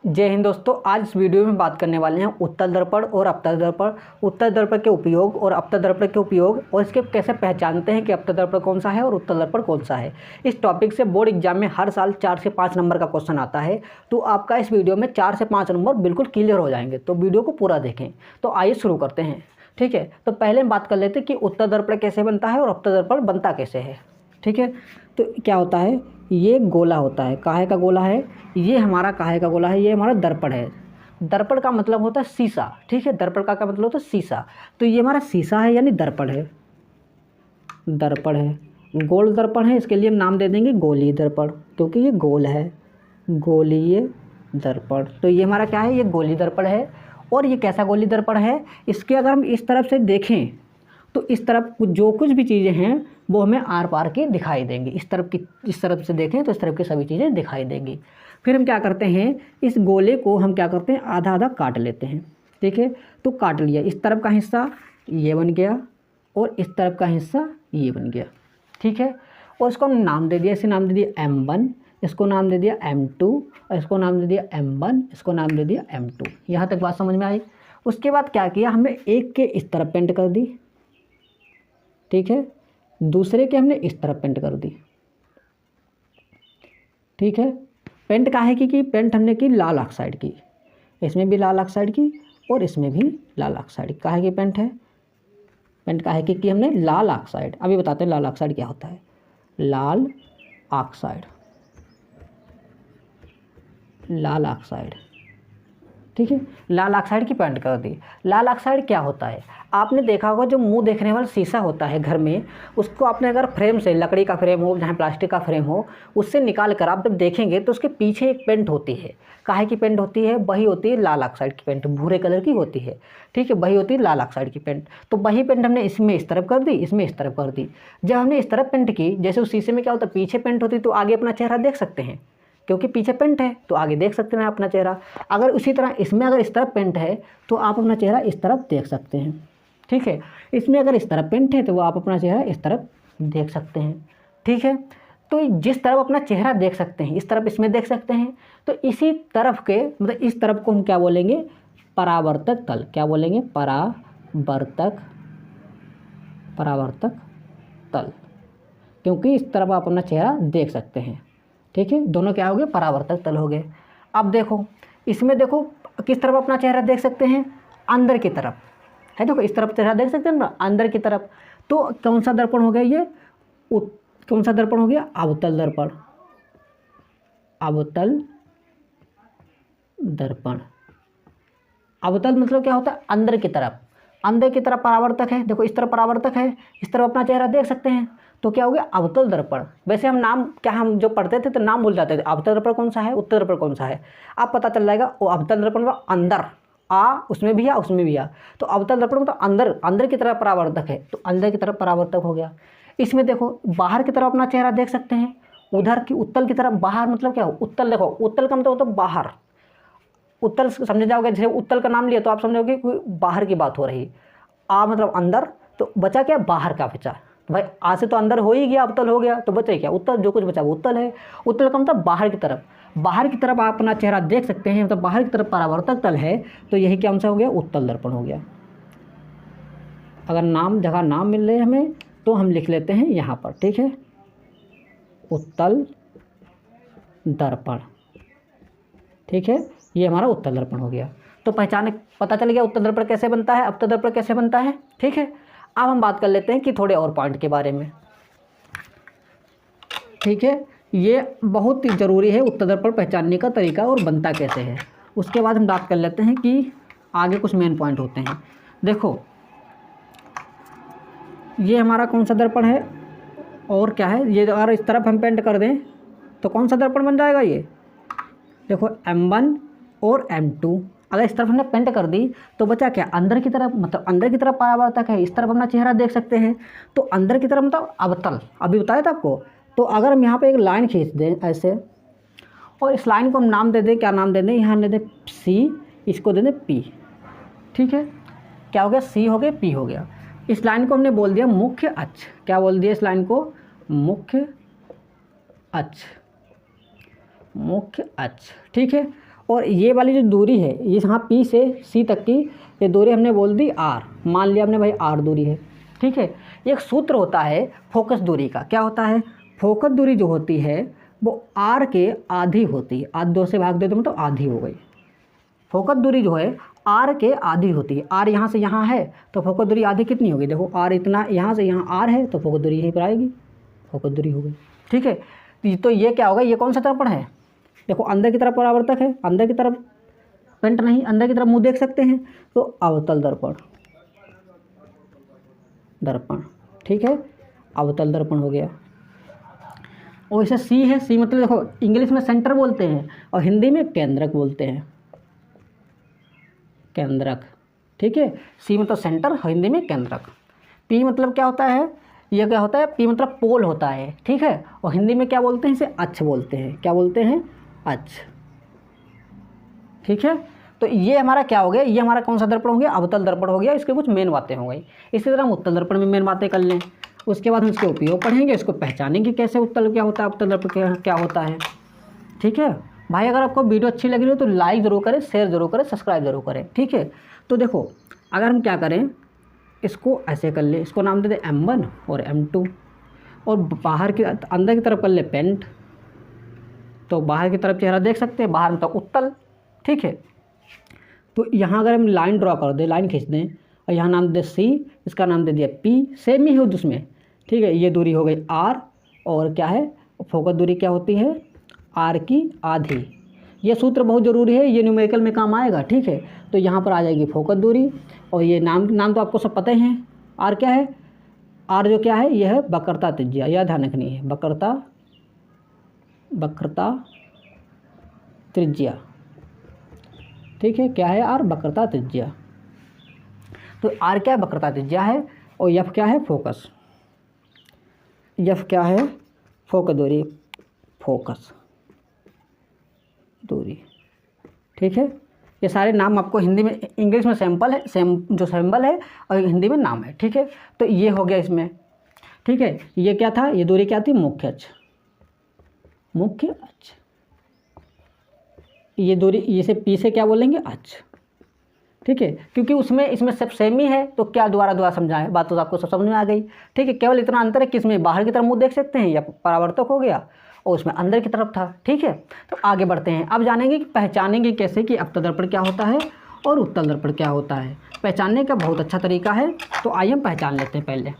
जय हिंद दोस्तों। आज इस वीडियो में बात करने वाले हैं उत्तल दर्पण और अवतल दर्पण। उत्तल दर्पण के उपयोग और अवतल दर्पण के उपयोग और इसके कैसे पहचानते हैं कि अवतल दर्पण कौन सा है और उत्तल दर्पण कौन सा है। इस टॉपिक से बोर्ड एग्जाम में हर साल 4 से 5 नंबर का क्वेश्चन आता है, तो आपका इस वीडियो में 4 से 5 नंबर बिल्कुल क्लियर हो जाएंगे। तो वीडियो को पूरा देखें। तो आइए शुरू करते हैं। ठीक है, तो पहले हम बात कर लेते हैं कि उत्तल दर्पण कैसे बनता है और अवतल दर्पण बनता कैसे है। ठीक है, तो क्या होता है, ये गोला होता है, काहे का गोला है, ये हमारा काहे का गोला है, ये हमारा दर्पण है। दर्पण का मतलब होता है शीशा। ठीक है, दर्पण का क्या मतलब होता है, शीशा। तो ये हमारा शीशा है यानी दर्पण है। दर्पण है, गोल दर्पण है, इसके लिए हम नाम दे देंगे गोलीय दर्पण, क्योंकि ये गोल है, गोलीय दर्पण। तो ये हमारा क्या है, ये गोलीय दर्पण है। और ये कैसा गोलीय दर्पण है, इसके अगर हम इस तरफ से देखें तो इस तरफ जो कुछ भी चीज़ें हैं वो हमें आर पार की दिखाई देंगी। इस तरफ से देखें तो इस तरफ की सभी चीज़ें दिखाई देंगी। फिर हम क्या करते हैं, इस गोले को हम क्या करते हैं, आधा आधा काट लेते हैं। ठीक है, तो काट लिया, इस तरफ का हिस्सा ये बन गया और इस तरफ का हिस्सा ये बन गया। ठीक है, और इसको हम नाम दे दिया, इसे नाम दे दिया M1, इसको नाम दे दिया M2 और इसको नाम दे दिया M1, इसको नाम दे दिया M2। यहाँ तक बात समझ में आई। उसके बाद क्या किया, हमने एक के इस तरफ पेंट कर दी। ठीक है, दूसरे के हमने इस तरफ पेंट कर दी। ठीक है, पेंट काहे की पेंट हमने की लाल ऑक्साइड की, इसमें भी लाल ऑक्साइड की और इसमें भी लाल ऑक्साइड। काहे की पेंट है, पेंट काहे की हमने लाल ऑक्साइड। अभी बताते हैं लाल ऑक्साइड क्या होता है। लाल ऑक्साइड, लाल ऑक्साइड। ठीक है, लाल ऑक्साइड की पेंट कर दी। लाल ऑक्साइड क्या होता है, आपने देखा होगा जो मुंह देखने वाला शीशा होता है घर में, उसको आपने अगर फ्रेम से, लकड़ी का फ्रेम हो चाहे प्लास्टिक का फ्रेम हो, उससे निकाल कर आप जब देखेंगे तो उसके पीछे एक पेंट होती है। काहे की पेंट होती है, वही होती है लाल ऑक्साइड की पेंट, भूरे कलर की होती है। ठीक है, वही होती है लाल ऑक्साइड की पेंट। तो वही पेंट हमने इसमें इस तरफ कर दी, इसमें इस तरफ कर दी। जब हमने इस तरफ पेंट की, जैसे उस शीशे में क्या होता है, पीछे पेंट होती तो आगे अपना चेहरा देख सकते हैं, क्योंकि पीछे पेंट है तो आगे देख सकते हैं अपना चेहरा। अगर उसी तरह इसमें अगर इस तरफ पेंट है तो आप अपना चेहरा इस तरफ देख सकते हैं। ठीक है, इसमें अगर इस तरफ पेंट है तो वो आप अपना चेहरा इस तरफ देख सकते हैं। ठीक है, तो जिस तरफ अपना चेहरा देख सकते हैं, इस तरफ इसमें देख सकते हैं, तो इसी तरफ के मतलब इस तरफ को हम क्या बोलेंगे, परावर्तक तल। क्या बोलेंगे, परावर्तक, परावर्तक तल, क्योंकि इस तरफ आप अपना चेहरा देख सकते हैं। ठीक है, दोनों क्या हो गए, परावर्तक तल हो गए। अब देखो, इसमें देखो किस तरफ अपना चेहरा देख सकते हैं, अंदर की तरफ है। देखो इस तरफ चेहरा देख सकते हैं ना, अंदर की तरफ। तो कौन सा दर्पण हो गया ये, कौन सा दर्पण हो गया, अवतल दर्पण। अवतल दर्पण, अवतल मतलब क्या होता है, अंदर की तरफ। अंदर की तरफ परावर्तक है, देखो इस तरफ परावर्तक है, इस तरफ अपना चेहरा देख सकते हैं, तो क्या हो गया, अवतल दर्पण। वैसे हम नाम क्या, हम जो पढ़ते थे तो नाम भूल जाते थे, अवतल दर्पण कौन सा है, उत्तल दर्पण कौन सा है। अब पता चल जाएगा, वो अवतल दर्पण का अंदर आ, उसमें भी आ, उसमें भी आ। तो अवतल दर्पण मतलब अंदर, अंदर की तरफ परावर्तक है, तो अंदर की तरफ परावर्तक हो गया। इसमें देखो बाहर की तरफ अपना चेहरा देख सकते हैं, उधर की उत्तल की तरफ। बाहर मतलब क्या हो, उत्तल। देखो उत्तल का मतलब होता है बाहर, उत्तल समझ जाओगे। जैसे उत्तल का नाम लिया तो आप समझोगे कोई बाहर की बात हो रही। आ मतलब अंदर, तो बचा क्या, बाहर का बचा। भाई आ से तो अंदर हो ही गया, अवतल हो गया, तो बचे क्या, उत्तल। जो कुछ बचा वो उत्तल है। उत्तल का मतलब बाहर की तरफ, बाहर की तरफ आप अपना चेहरा देख सकते हैं, मतलब बाहर की तरफ परावर्तक तल है, तो यही क्या सा हो गया, उत्तल दर्पण हो गया। अगर नाम जगह नाम मिल रहे हमें तो हम लिख लेते हैं यहाँ पर। ठीक है, उत्तल दर्पण। ठीक है, ये हमारा उत्तल दर्पण हो गया। तो पता चल गया उत्तल दर्पण कैसे बनता है, अवतल दर्पण कैसे बनता है। ठीक है, अब हम बात कर लेते हैं कि थोड़े और पॉइंट के बारे में। ठीक है, ये बहुत ही ज़रूरी है उत्तल दर्पण पहचानने का तरीका और बनता कैसे है। उसके बाद हम बात कर लेते हैं कि आगे कुछ मेन पॉइंट होते हैं। देखो ये हमारा कौन सा दर्पण है और क्या है, ये अगर इस तरफ हम पेंट कर दें तो कौन सा दर्पण बन जाएगा, ये देखो M1 और M2। अगर इस तरफ हमने पेंट कर दी तो बचा क्या, अंदर की तरफ, मतलब अंदर की तरफ परावर्तक है, इस तरफ अपना चेहरा देख सकते हैं, तो अंदर की तरफ मतलब अवतल। अभी बताया था आपको। तो अगर हम यहाँ पे एक लाइन खींच दें ऐसे, और इस लाइन को हम नाम दे दें, क्या नाम दे दें, यहाँ दे दें C, इसको दे दें P। ठीक है, क्या हो गया, C हो गया, P हो गया। इस लाइन को हमने बोल दिया मुख्य अक्ष। क्या बोल दिया इस लाइन को, मुख्य अक्ष, मुख्य अक्ष। ठीक है, और ये वाली जो दूरी है, ये यहाँ P से C तक की ये दूरी हमने बोल दी R, मान लिया हमने भाई R दूरी है, ठीक है। एक सूत्र होता है फोकस दूरी का, क्या होता है, फोकस दूरी जो होती है वो R के आधी होती है, आध 2 से भाग दे तो मतलब आधी हो गई। फोकस दूरी जो है R के आधी होती है। R यहाँ से यहाँ है तो फोकस दूरी आधी कितनी होगी, देखो R इतना, यहाँ से यहाँ R है तो फोकस दूरी यहीं पर आएगी, फोकस दूरी हो गई, ठीक है। तो ये क्या होगा, ये कौन सा दर्पण है, देखो अंदर की तरफ परावर्तक है, अंदर की तरफ पेंट नहीं, अंदर की तरफ मुंह देख सकते हैं, तो अवतल दर्पण, दर्पण, ठीक है, अवतल दर्पण हो गया। और इसे सी है, सी मतलब देखो इंग्लिश में सेंटर बोलते हैं और हिंदी में केंद्रक बोलते हैं, केंद्रक, ठीक है। सी मतलब सेंटर, हिंदी में केंद्रक। पी मतलब क्या होता है, ये क्या होता है, पी मतलब पोल होता है, ठीक है। और हिंदी में क्या बोलते हैं, इसे अक्ष बोलते हैं, क्या बोलते हैं, अक्ष, ठीक है। तो ये हमारा क्या हो गया, ये हमारा कौन सा दर्पण हो गया, अवतल दर्पण हो गया। इसके कुछ मेन बातें हो गई। इसी तरह हम उत्तल दर्पण में मेन बातें कर लें, उसके बाद हम इसके उपयोग पढ़ेंगे, इसको पहचानेंगे कैसे उत्तल क्या होता है, अवतल दर्पण क्या होता है, ठीक है। भाई अगर आपको वीडियो अच्छी लग रही हो तो लाइक ज़रूर करें, शेयर ज़रूर करें, सब्सक्राइब ज़रूर करें, ठीक है। तो देखो अगर हम क्या करें, इसको ऐसे कर ले, इसको नाम दे दें M1 और M2, और बाहर की अंदर की तरफ कर ले पेंट, तो बाहर की तरफ चेहरा देख सकते हैं, बाहर में तो उत्तल, ठीक है। तो यहाँ अगर हम लाइन ड्रॉ कर दें, लाइन खींच दें, और यहाँ नाम दे C, इसका नाम दे दिया P, सेम ही हो उसमें, ठीक है। ये दूरी हो गई R, और क्या है, फोकस दूरी क्या होती है, R की आधी। ये सूत्र बहुत ज़रूरी है, ये न्यूमेरिकल में काम आएगा, ठीक है। तो यहाँ पर आ जाएगी फोकस दूरी, और ये नाम तो आपको सब पता ही है, R क्या है, R जो क्या है, यह है वक्रता त्रिज्या, यह ध्यान रखनी है, वक्रता त्रिज्या, ठीक है। क्या है, R वक्रता त्रिज्या। तो R क्या है, वक्रता त्रिज्या है, और F क्या है, फोकस, F क्या है, फोकस दूरी, फोकस दूरी, ठीक है। ये सारे नाम आपको हिंदी में, इंग्लिश में सैम्पल है, जो सिंबल है, और हिंदी में नाम है, ठीक है। तो ये हो गया इसमें, ठीक है। ये क्या था, ये दूरी क्या थी, मुख्य अक्ष, मुख्य अक्ष। ये दूरी, इसे P से क्या बोलेंगे, अक्ष, ठीक है। क्योंकि इसमें सब सेम ही है, तो क्या दोबारा समझाएं, बात तो आपको सब समझ में आ गई, ठीक है। केवल इतना अंतर है कि इसमें बाहर की तरफ मुंह देख सकते हैं, या परावर्तक हो गया, और उसमें अंदर की तरफ था, ठीक है। तो आगे बढ़ते हैं, अब जानेंगे कि पहचानेंगे कैसे कि अवतल दर्पण क्या होता है और उत्तल दर्पण क्या होता है। पहचानने का बहुत अच्छा तरीका है, तो आइए हम पहचान लेते हैं। पहले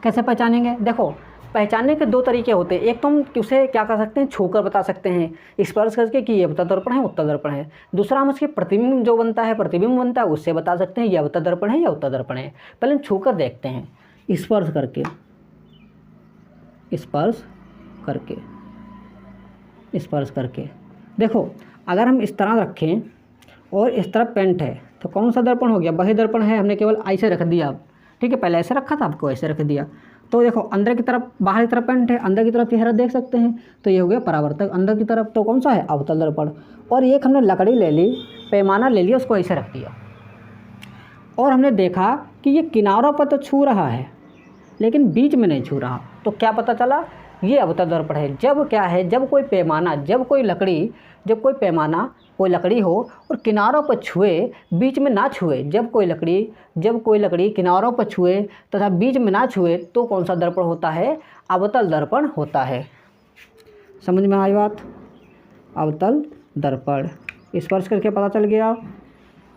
कैसे पहचानेंगे, देखो पहचानने के 2 तरीके होते हैं। एक तो हम उसे क्या कर सकते हैं, छूकर बता सकते हैं, स्पर्श करके कि ये अवतल दर्पण है, उत्तल दर्पण है। दूसरा हम उसके प्रतिबिंब जो बनता है, प्रतिबिंब बनता है, उससे बता सकते हैं ये अवतल दर्पण है या उत्तल दर्पण है। पहले हम छूकर देखते हैं, स्पर्श करके, स्पर्श करके देखो अगर हम इस तरह रखें और इस तरफ पेंट है तो कौन सा दर्पण हो गया, वही दर्पण है, हमने केवल ऐसे रख दिया, ठीक है। पहले ऐसे रखा था, आपको ऐसे रख दिया। तो देखो अंदर की तरफ, बाहर की तरफ पेंट है, अंदर की तरफ चेहरा देख सकते हैं, तो ये हो गया परावर्तक अंदर की तरफ, तो कौन सा है, अवतल दर्पण। और एक हमने लकड़ी ले ली, पैमाना ले लिया, उसको ऐसे रख दिया, और हमने देखा कि ये किनारों पर तो छू रहा है लेकिन बीच में नहीं छू रहा, तो क्या पता चला, ये अवतल दर्पण है। जब क्या है, जब कोई पैमाना, जब कोई लकड़ी हो और किनारों पर छुए, बीच में ना छुए, जब कोई लकड़ी किनारों पर छुए तथा बीच में ना छुए, तो कौन सा दर्पण होता है, अवतल दर्पण होता है। समझ में आई बात, अवतल दर्पण, स्पर्श करके पता चल गया।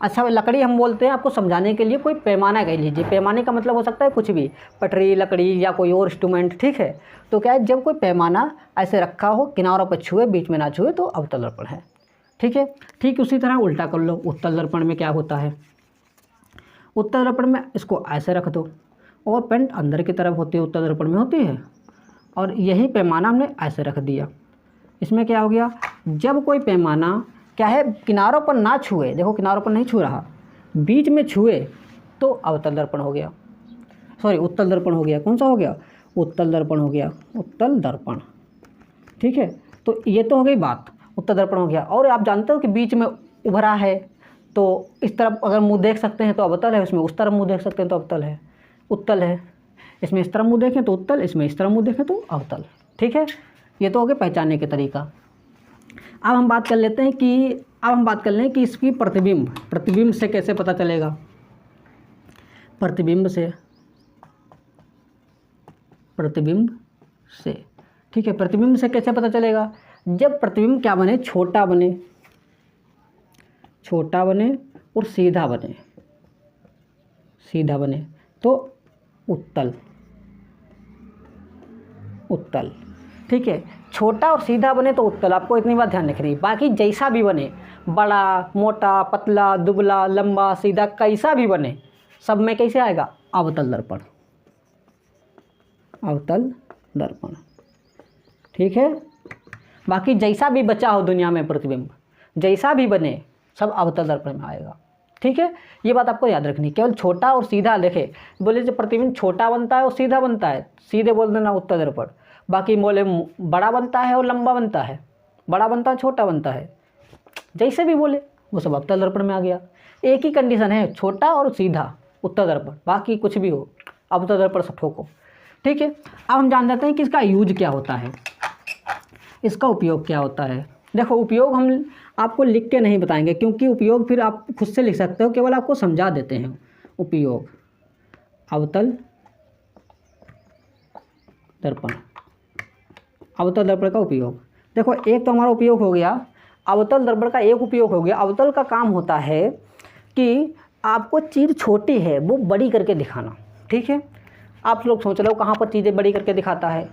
अच्छा, लकड़ी हम बोलते हैं, आपको समझाने के लिए कोई पैमाना कह लीजिए, पैमाने का मतलब हो सकता है कुछ भी, पटरी, लकड़ी या कोई और इंस्ट्रूमेंट, ठीक है। तो क्या है, जब कोई पैमाना ऐसे रखा हो, किनारों पर छुए, बीच में ना छुए, तो अवतल दर्पण है, ठीक है। ठीक उसी तरह उल्टा कर लो, उत्तल दर्पण में क्या होता है, उत्तल दर्पण में इसको ऐसे रख दो, और पेंट अंदर की तरफ होती है, उत्तल दर्पण में होती है, और यही पैमाना हमने ऐसे रख दिया। इसमें क्या हो गया, जब कोई पैमाना क्या है, किनारों पर ना छुए, देखो किनारों पर नहीं छू रहा, बीच में छुए, तो अवतल दर्पण हो गया, सॉरी उत्तल दर्पण हो गया। कौन सा हो गया, उत्तल दर्पण हो गया, उत्तल दर्पण, ठीक है। तो ये तो हो गई बात, उत्तल दर्पण हो गया। और आप जानते हो कि बीच में उभरा है, तो इस तरफ अगर मुंह देख सकते हैं तो अवतल है, उसमें उस तरफ मुंह देख सकते हैं तो अवतल है, उत्तल है। इसमें इस तरफ मुंह देखें तो उत्तल, इसमें इस तरफ मुंह देखें तो अवतल, ठीक है। ये तो हो गया पहचानने के तरीका। अब हम बात कर लेते हैं कि इसकी प्रतिबिंब से कैसे पता चलेगा। प्रतिबिंब से ठीक है, प्रतिबिंब से कैसे पता चलेगा। जब प्रतिबिंब क्या बने, छोटा बने और सीधा बने तो उत्तल। ठीक है, छोटा और सीधा बने तो उत्तल, आपको इतनी बात ध्यान रखनी। बाकी जैसा भी बने, बड़ा, मोटा, पतला, दुबला, लंबा, सीधा, कैसा भी बने, सब में कैसे आएगा, अवतल दर्पण। ठीक है, बाकी जैसा भी बचा हो दुनिया में प्रतिबिंब, जैसा भी बने, सब अवतल दर्पण में आएगा। ठीक है, ये बात आपको याद रखनी। केवल छोटा और सीधा, देखे बोले जब प्रतिबिंब छोटा बनता है और सीधा बनता है, सीधे बोल देना उत्तल दर्पण। बाकी बोले बड़ा बनता है और लंबा बनता है, बड़ा बनता है छोटा बनता है, जैसे भी बोले वो सब अवतल दर्पण में आ गया। एक ही कंडीशन है, छोटा और सीधा उत्तल दर्पण, बाकी कुछ भी हो अवतल दर्पण सब ठोको। ठीक है, अब हम जान जाते हैं कि इसका यूज क्या होता है, इसका उपयोग क्या होता है। देखो, उपयोग हम आपको लिख के नहीं बताएंगे, क्योंकि उपयोग फिर आप खुद से लिख सकते हो, केवल आपको समझा देते हैं। उपयोग अवतल दर्पण का उपयोग। देखो, एक तो हमारा उपयोग हो गया, अवतल दर्पण का एक उपयोग हो गया। अवतल का काम होता है कि आपको चीज़ छोटी है वो बड़ी करके दिखाना। ठीक है, आप लोग सोच रहे हो कहाँ पर चीज़ें बड़ी करके दिखाता है।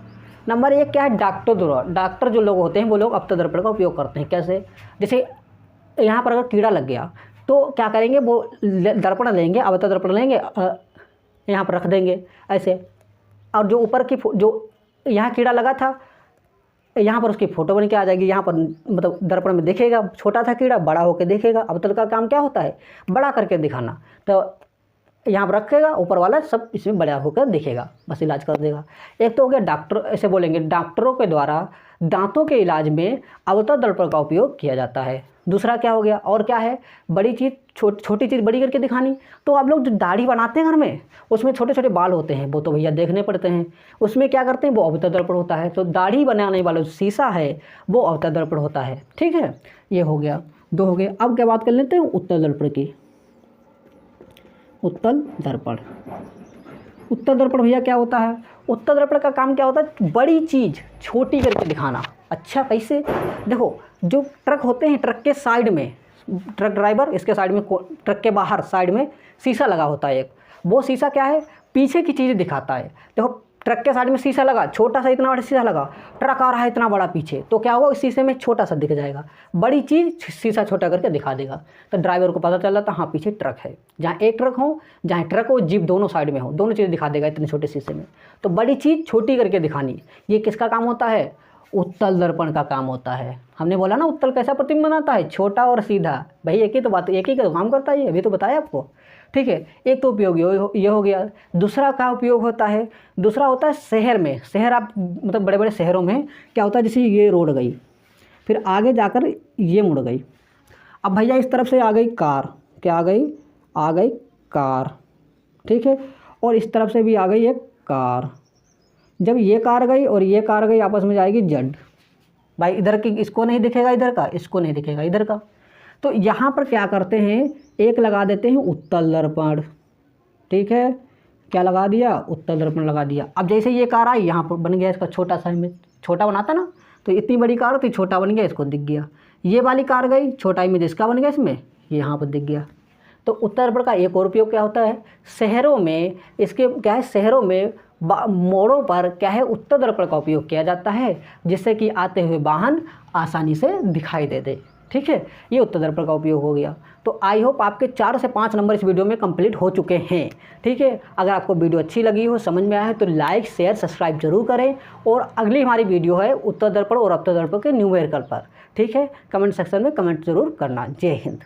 नंबर एक क्या है, डॉक्टर जो लोग होते हैं वो लोग अवतल दर्पण का उपयोग करते हैं। कैसे, जैसे यहाँ पर अगर कीड़ा लग गया तो क्या करेंगे, वो दर्पण लेंगे, अवतल दर्पण लेंगे, यहाँ पर रख देंगे ऐसे, और जो ऊपर की जो यहाँ कीड़ा लगा था, यहाँ पर उसकी फ़ोटो बन के आ जाएगी। यहाँ पर मतलब दर्पण में देखेगा, छोटा था कीड़ा, बड़ा होकर देखेगा। अवतल का काम क्या होता है, बड़ा करके दिखाना। तो यहाँ पर रखेगा, ऊपर वाला सब इसमें बड़ा होकर दिखेगा, बस इलाज कर देगा। एक तो हो गया डॉक्टर, ऐसे बोलेंगे डॉक्टरों के द्वारा दांतों के इलाज में अवतल दर्पण का उपयोग किया जाता है। दूसरा क्या हो गया, और क्या है, बड़ी चीज़ छोटी चीज़ बड़ी करके दिखानी। तो आप लोग जो दाढ़ी बनाते हैं घर में, उसमें छोटे छोटे बाल होते हैं, वो तो भैया देखने पड़ते हैं, उसमें क्या करते हैं, वो अवतल दर्पण होता है। तो दाढ़ी बनाने वाला जो शीशा है वो अवतल दर्पण होता है। ठीक है, ये हो गया, दो हो गए। अब क्या बात कर लेते हैं उत्तल दर्पण की। उत्तल दर्पण भैया क्या होता है, उत्तल दर्पण का काम क्या होता है, बड़ी चीज़ छोटी करके दिखाना। अच्छा, कैसे, देखो जो ट्रक होते हैं, ट्रक के साइड में, ट्रक ड्राइवर, इसके साइड में, ट्रक के बाहर साइड में शीशा लगा होता है एक, वो शीशा क्या है, पीछे की चीज़ें दिखाता है। देखो ट्रक के साइड में शीशा लगा, छोटा सा इतना बड़ा शीशा लगा, ट्रक आ रहा है इतना बड़ा पीछे, तो क्या होगा, इस शीशे में छोटा सा दिख जाएगा, बड़ी चीज़ शीशा छोटा करके दिखा देगा। तो ड्राइवर को पता चल जाता हाँ पीछे ट्रक है, जहाँ एक ट्रक हो, जहाँ ट्रक हो, जीप दोनों साइड में हो, दोनों चीज़ें दिखा देगा इतने छोटे शीशे में। तो बड़ी चीज़ छोटी करके दिखानी, ये किसका काम होता है, उत्तल दर्पण का काम होता है। हमने बोला ना उत्तल कैसा प्रतिबिंब बनाता है, छोटा और सीधा। भाई एक ही तो बात, एक ही का काम करता है, ये अभी तो बताया आपको। ठीक है, एक तो उपयोग ये हो गया। दूसरा का उपयोग होता है, दूसरा होता है शहर में। शहर आप मतलब बड़े बड़े शहरों में क्या होता है, जैसे ये रोड गई, फिर आगे जाकर ये मुड़ गई, अब भैया इस तरफ से आ गई कार, क्या आ गई कार। ठीक है, और इस तरफ से भी आ गई एक कार। जब ये कार गई और ये कार गई, आपस में जाएगी जड। भाई इधर की इसको नहीं दिखेगा इधर का, इसको नहीं दिखेगा इधर का। तो यहाँ पर क्या करते हैं, एक लगा देते हैं उत्तल दर्पण। ठीक है, क्या लगा दिया, उत्तल दर्पण लगा दिया। अब जैसे ये कार आई, यहाँ पर बन गया इसका छोटा सा इमेज, छोटा बनाता ना, तो इतनी बड़ी कार होती, छोटा बन गया, इसको दिख गया। ये वाली कार गई, छोटा इमेज इसका बन गया, इसमें ये यहाँ पर दिख गया। तो उत्तल दर्पण का एक और उपयोग क्या होता है, शहरों में इसके क्या है, शहरों में मोड़ों पर क्या है, उत्तल दर्पण का उपयोग किया जाता है, जिससे कि आते हुए वाहन आसानी से दिखाई दे। ठीक है, ये उत्तल दर्पण का उपयोग हो गया। तो आई होप आपके 4 से 5 नंबर इस वीडियो में कंप्लीट हो चुके हैं। ठीक है, अगर आपको वीडियो अच्छी लगी हो, समझ में आया है, तो लाइक शेयर सब्सक्राइब जरूर करें। और अगली हमारी वीडियो है उत्तल दर्पण और अवतल दर्पण के न्यूमेरिकल पर। ठीक है, कमेंट सेक्शन में कमेंट जरूर करना। जय हिंद।